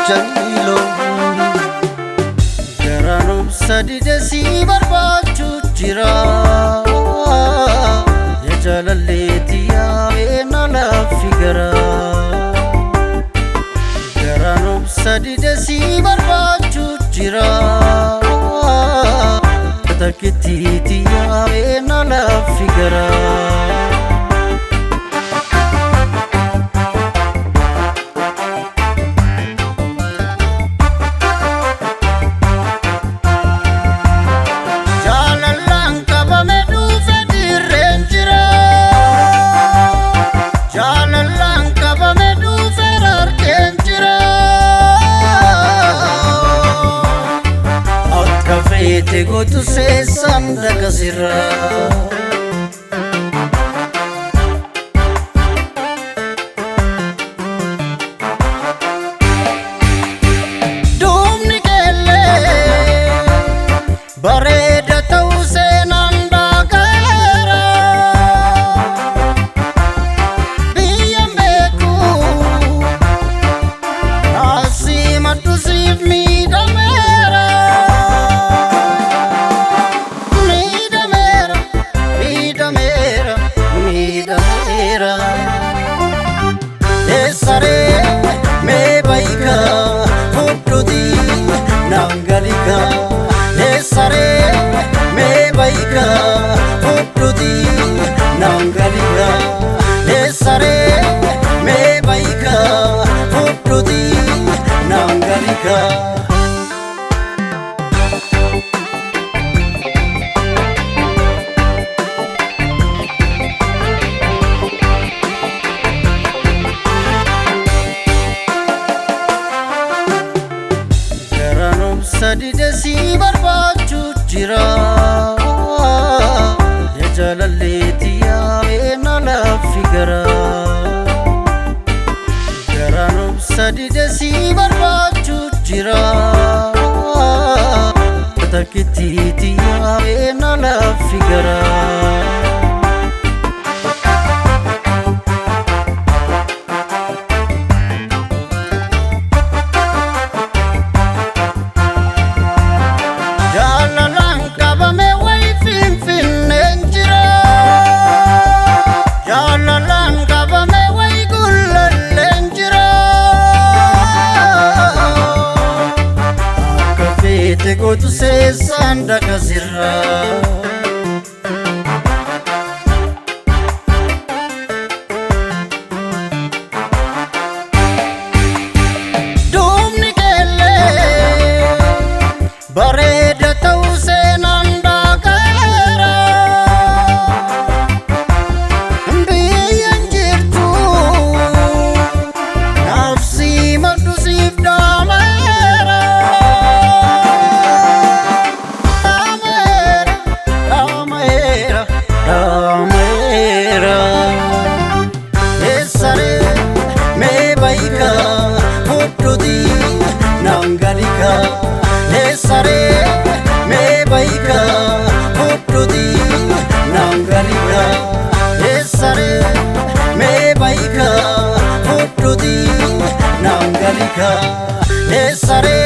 jalilo Garanum sadide si barbaachu jira Ya jalaleeti yaa'eena laffi gara Garanum sadide si barbaachu jira Takititi yaa'eena laffi gara Te gotu se sanda kasira Dumni kelle bareda tau se nanda kera Biyameku Asi matu sif mida mera Esare me baika fududi nangalika Esare me baika fududi nangalika Esare me baika fududi nangalika Sadide si barbaachu jira Ya jalaleeti yaa'eena laffi gara Garanum sadide si barbaachu jira Takititi yaa'eena laffi gara Te gotu se sanda kasira Dumni kelle bareda tau se nanda kera Biyan jirtu nafsi madu sif damera Esare me baika fududi nangalika Esare me baika fududi nangalika Esare me baika fududi nangalika Esare